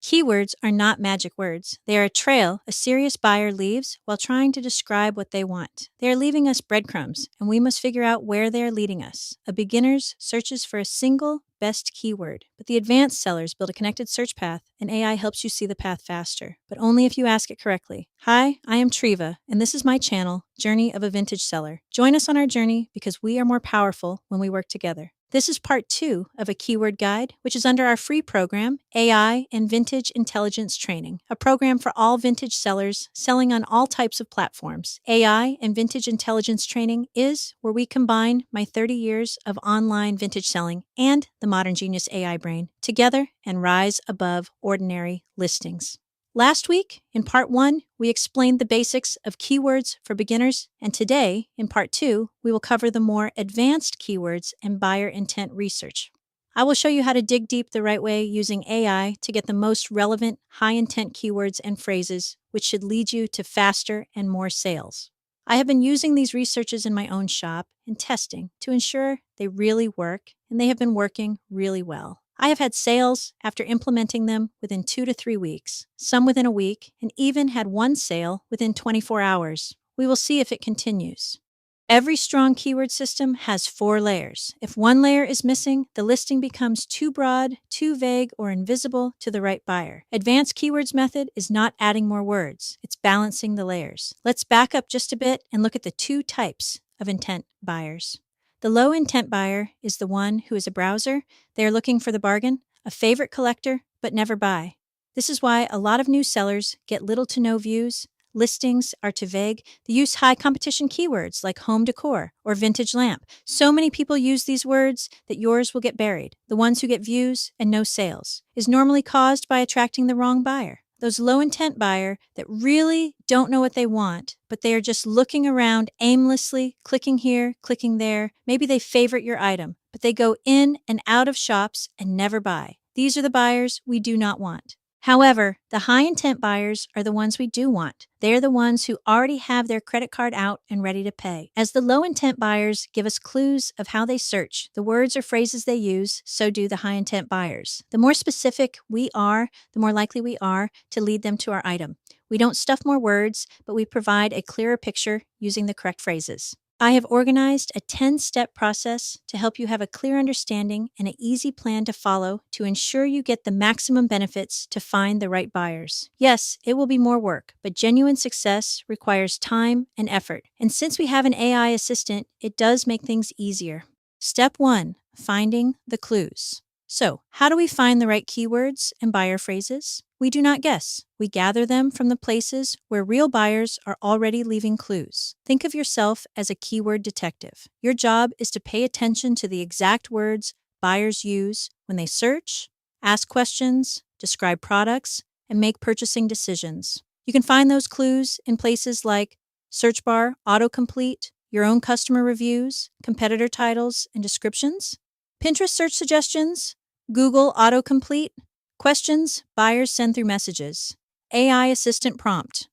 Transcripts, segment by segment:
Keywords are not magic words. They are a trail a serious buyer leaves while trying to describe what they want. They are leaving us breadcrumbs, and we must figure out where they are leading us. A beginner's searches for a single best keyword, but the advanced sellers build a connected search path, and AI helps you see the path faster, but only if you ask it correctly. Hi, I am Treva, and this is my channel, Journey of a Vintage Seller. Join us on our journey because we are more powerful when we work together. This is part 2 of a keyword guide, which is under our free program, AI and Vintage Intelligence Training, a program for all vintage sellers selling on all types of platforms. AI and Vintage Intelligence Training is where we combine my 30 years of online vintage selling and the Modern Genius AI brain together and rise above ordinary listings. Last week, in part 1, we explained the basics of keywords for beginners, and today, in part 2, we will cover the more advanced keywords and buyer intent research. I will show you how to dig deep the right way using AI to get the most relevant, high-intent keywords and phrases, which should lead you to faster and more sales. I have been using these researches in my own shop and testing to ensure they really work, and they have been working really well. I have had sales after implementing them within 2 to 3 weeks, some within a week, and even had one sale within 24 hours. We will see if it continues. Every strong keyword system has 4 layers. If one layer is missing, the listing becomes too broad, too vague, or invisible to the right buyer. Advanced Keywords method is not adding more words. It's balancing the layers. Let's back up just a bit and look at the 2 types of intent buyers. The low intent buyer is the one who is a browser. They are looking for the bargain, a favorite collector, but never buy. This is why a lot of new sellers get little to no views. Listings are too vague. They use high competition keywords like home decor or vintage lamp. So many people use these words that yours will get buried. The ones who get views and no sales is normally caused by attracting the wrong buyer. Those low intent buyer that really don't know what they want, but they are just looking around aimlessly, clicking here, clicking there. Maybe they favorite your item, but they go in and out of shops and never buy. These are the buyers we do not want. However, the high intent buyers are the ones we do want. They are the ones who already have their credit card out and ready to pay. As the low intent buyers give us clues of how they search, the words or phrases they use, so do the high intent buyers. The more specific we are, the more likely we are to lead them to our item. We don't stuff more words, but we provide a clearer picture using the correct phrases. I have organized a 10-step process to help you have a clear understanding and an easy plan to follow to ensure you get the maximum benefits to find the right buyers. Yes, it will be more work, but genuine success requires time and effort. And since we have an AI assistant, it does make things easier. Step 1, finding the clues. So, how do we find the right keywords and buyer phrases? We do not guess. We gather them from the places where real buyers are already leaving clues. Think of yourself as a keyword detective. Your job is to pay attention to the exact words buyers use when they search, ask questions, describe products, and make purchasing decisions. You can find those clues in places like search bar, autocomplete, your own customer reviews, competitor titles and descriptions, Pinterest search suggestions, Google autocomplete, questions buyers send through messages, AI assistant prompt.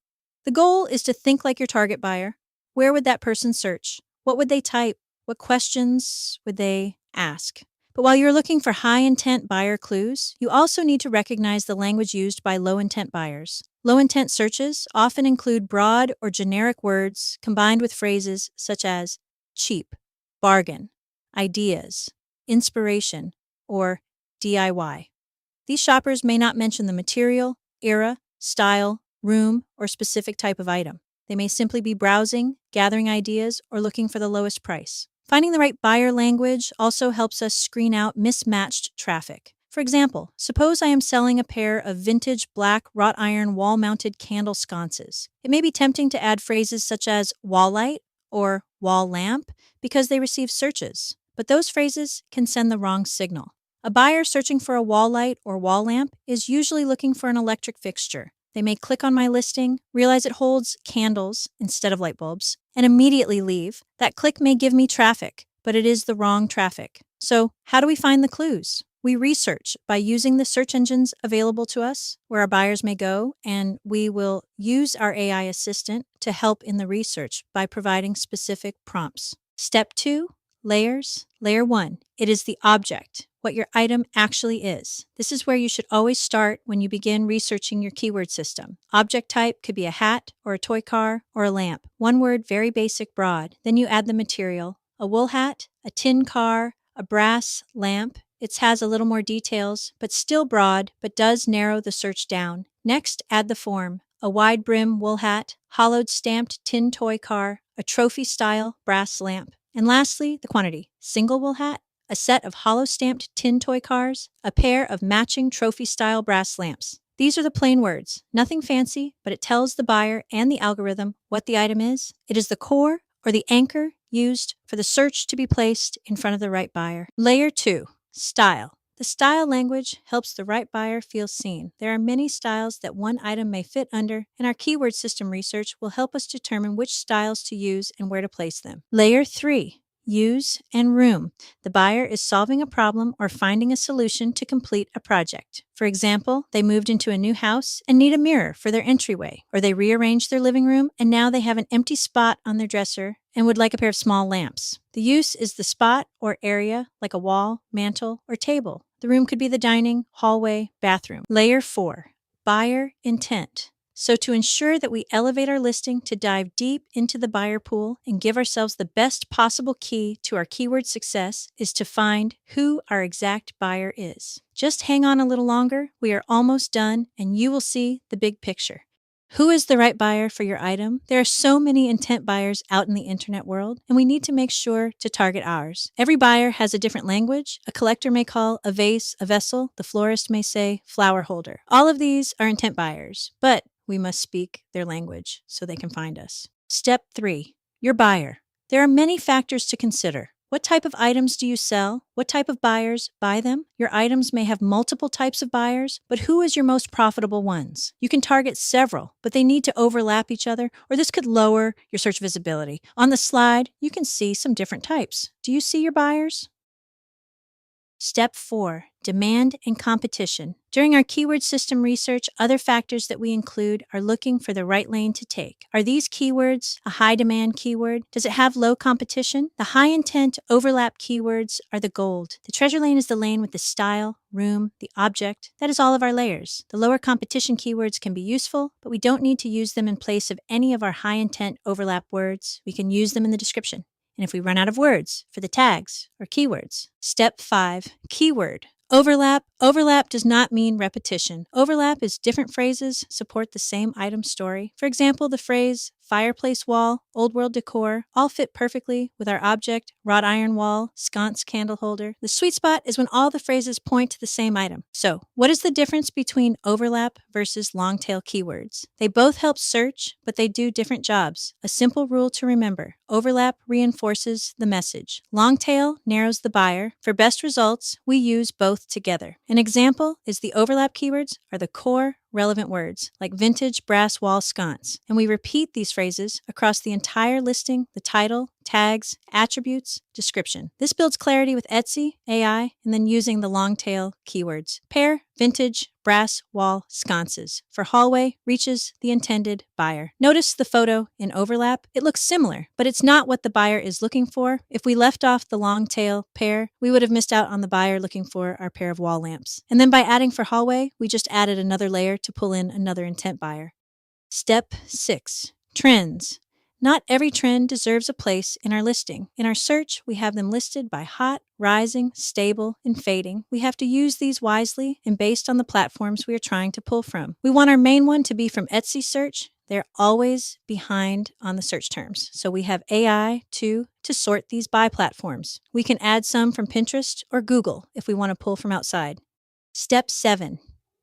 The goal is to think like your target buyer. Where would that person search? What would they type? What questions would they ask? But while you're looking for high-intent buyer clues, you also need to recognize the language used by low-intent buyers. Low-intent searches often include broad or generic words combined with phrases such as cheap, bargain, ideas, inspiration, or DIY. These shoppers may not mention the material, era, style, room, or specific type of item. They may simply be browsing, gathering ideas, or looking for the lowest price. Finding the right buyer language also helps us screen out mismatched traffic. For example, suppose I am selling a pair of vintage black wrought iron wall-mounted candle sconces. It may be tempting to add phrases such as wall light or wall lamp because they receive searches, but those phrases can send the wrong signal. A buyer searching for a wall light or wall lamp is usually looking for an electric fixture. They may click on my listing, realize it holds candles instead of light bulbs, and immediately leave. That click may give me traffic, but it is the wrong traffic. So, how do we find the clues? We research by using the search engines available to us where our buyers may go, and we will use our AI assistant to help in the research by providing specific prompts. Step 2, layers. Layer 1, it is the object. what your item actually is. This is where you should always start when you begin researching your keyword system. Object type could be a hat or a toy car or a lamp. One word, very basic, broad. Then you add the material. A wool hat, a tin car, a brass lamp. It has a little more details, but still broad, but does narrow the search down. Next, add the form. A wide brim wool hat, hollowed stamped tin toy car, a trophy style brass lamp. And lastly, the quantity. Single wool hat, a set of hollow stamped tin toy cars, a pair of matching trophy style brass lamps. These are the plain words. Nothing fancy, but it tells the buyer and the algorithm what the item is. It is the core or the anchor used for the search to be placed in front of the right buyer. Layer 2, style. The style language helps the right buyer feel seen. There are many styles that one item may fit under, and our keyword system research will help us determine which styles to use and where to place them. Layer 3, use and room. The buyer is solving a problem or finding a solution to complete a project. For example, they moved into a new house and need a mirror for their entryway, or they rearranged their living room and now they have an empty spot on their dresser and would like a pair of small lamps. The use is the spot or area, like a wall, mantle, or table. The room could be the dining, hallway, bathroom. Layer 4, buyer intent. So to ensure that we elevate our listing to dive deep into the buyer pool and give ourselves the best possible key to our keyword success is to find who our exact buyer is. Just hang on a little longer. We are almost done and you will see the big picture. Who is the right buyer for your item? There are so many intent buyers out in the internet world, and we need to make sure to target ours. Every buyer has a different language. A collector may call a vase a vessel. The florist may say flower holder. All of these are intent buyers, but we must speak their language so they can find us. Step 3, your buyer. There are many factors to consider. What type of items do you sell? What type of buyers buy them? Your items may have multiple types of buyers, but who is your most profitable ones? You can target several, but they need to overlap each other, or this could lower your search visibility. On the slide, you can see some different types. Do you see your buyers? Step 4, demand and competition. During our keyword system research, other factors that we include are looking for the right lane to take. Are these keywords a high demand keyword? Does it have low competition? The high intent overlap keywords are the gold. The treasure lane is the lane with the style, room, the object. That is all of our layers. The lower competition keywords can be useful, but we don't need to use them in place of any of our high intent overlap words. We can use them in the description. And if we run out of words for the tags or keywords. Step 5, keyword. Overlap. Overlap does not mean repetition. Overlap is different phrases support the same item story. For example, the phrase fireplace wall, old world decor, all fit perfectly with our object, wrought iron wall, sconce candle holder. The sweet spot is when all the phrases point to the same item. So, what is the difference between overlap versus long tail keywords? They both help search, but they do different jobs. A simple rule to remember: overlap reinforces the message. Long tail narrows the buyer. For best results, we use both together. An example is the overlap keywords are the core relevant words, like vintage brass wall sconce, and we repeat these phrases across the entire listing, the title, tags, attributes, description. This builds clarity with Etsy, AI, and then using the long tail keywords. Pair, vintage, brass wall sconces. For hallway, reaches the intended buyer. Notice the photo in overlap. It looks similar, but it's not what the buyer is looking for. If we left off the long tail pair, we would have missed out on the buyer looking for our pair of wall lamps. And then by adding for hallway, we just added another layer to pull in another intent buyer. Step 6, trends. Not every trend deserves a place in our listing. In our search, we have them listed by hot, rising, stable, and fading. We have to use these wisely and based on the platforms we are trying to pull from. We want our main one to be from Etsy search. They're always behind on the search terms. So we have AI to sort these by platforms. We can add some from Pinterest or Google if we want to pull from outside. Step 7,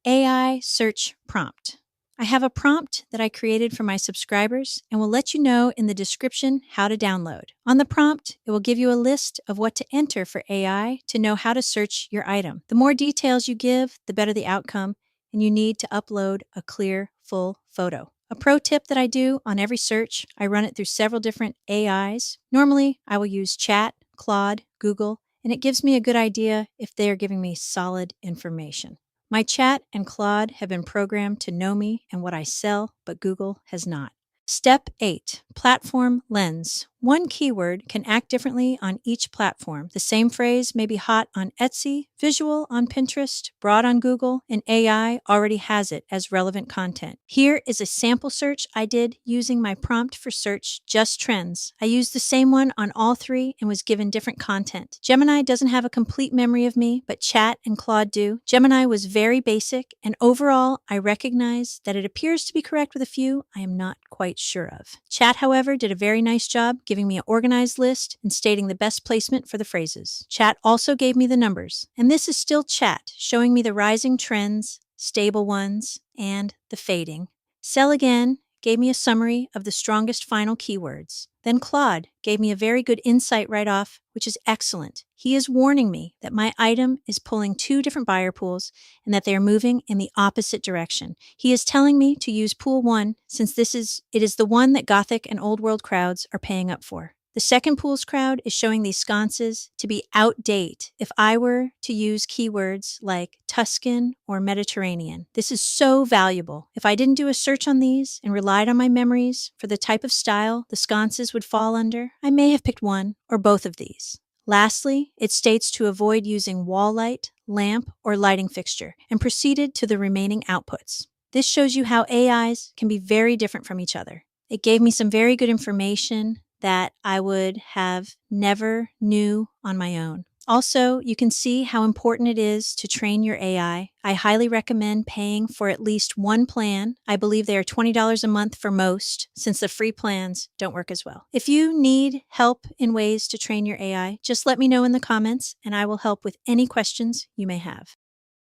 AI search prompt. I have a prompt that I created for my subscribers and will let you know in the description how to download. On the prompt, it will give you a list of what to enter for AI to know how to search your item. The more details you give, the better the outcome, and you need to upload a clear, full photo. A pro tip that I do on every search, I run it through several different AIs. Normally, I will use Chat, Claude, Google, and it gives me a good idea if they are giving me solid information. My Chat and Claude have been programmed to know me and what I sell, but Google has not. Step 8, platform lens. One keyword can act differently on each platform. The same phrase may be hot on Etsy, visual on Pinterest, broad on Google, and AI already has it as relevant content. Here is a sample search I did using my prompt for search, Just Trends. I used the same one on all three and was given different content. Gemini doesn't have a complete memory of me, but Chat and Claude do. Gemini was very basic, and overall, I recognize that it appears to be correct with a few I am not quite sure of. Chat, however, did a very nice job giving me an organized list and stating the best placement for the phrases. Chat also gave me the numbers, and this is still Chat, showing me the rising trends, stable ones, and the fading. Sell Again gave me a summary of the strongest final keywords. Then Claude gave me a very good insight right off, which is excellent. He is warning me that my item is pulling two different buyer pools and that they are moving in the opposite direction. He is telling me to use pool 1 since it is the one that Gothic and Old World crowds are paying up for. The second pool's crowd is showing these sconces to be outdated if I were to use keywords like Tuscan or Mediterranean. This is so valuable. If I didn't do a search on these and relied on my memories for the type of style the sconces would fall under, I may have picked one or both of these. Lastly, it states to avoid using wall light, lamp, or lighting fixture, and proceeded to the remaining outputs. This shows you how AIs can be very different from each other. It gave me some very good information that I would have never knew on my own. Also, you can see how important it is to train your AI. I highly recommend paying for at least one plan. I believe they are $20 a month for most, since the free plans don't work as well. If you need help in ways to train your AI, just let me know in the comments, and I will help with any questions you may have.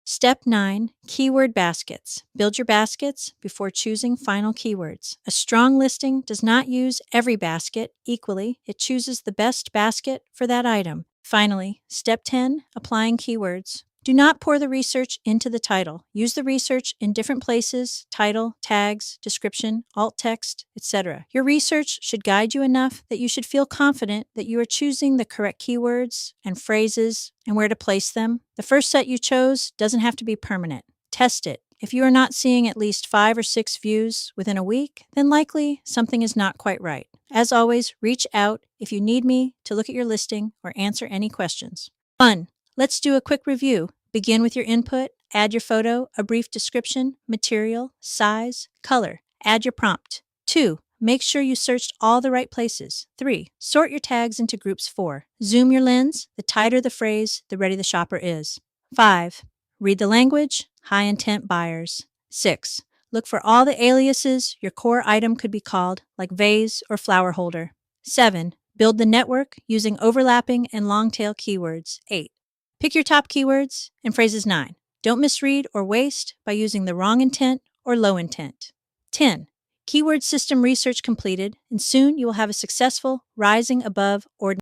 Step 9. Keyword baskets. Build your baskets before choosing final keywords. A strong listing does not use every basket equally. It chooses the best basket for that item. Finally, Step 10. Applying keywords. Do not pour the research into the title. Use the research in different places: title, tags, description, alt text, etc. Your research should guide you enough that you should feel confident that you are choosing the correct keywords and phrases and where to place them. The first set you chose doesn't have to be permanent. Test it. If you are not seeing at least 5 or 6 views within a week, then likely something is not quite right. As always, reach out if you need me to look at your listing or answer any questions. Fun! Let's do a quick review. Begin with your input, add your photo, a brief description, material, size, color. Add your prompt. 2. Make sure you searched all the right places. 3. Sort your tags into groups. 4. Zoom your lens. The tighter the phrase, the ready the shopper is. 5. Read the language. High intent buyers. 6. Look for all the aliases your core item could be called, like vase or flower holder. 7. Build the network using overlapping and long tail keywords. 8. Pick your top keywords and phrases. 9. Don't misread or waste by using the wrong intent or low intent. 10. Keyword system research completed, and soon you will have a successful rising above ordinary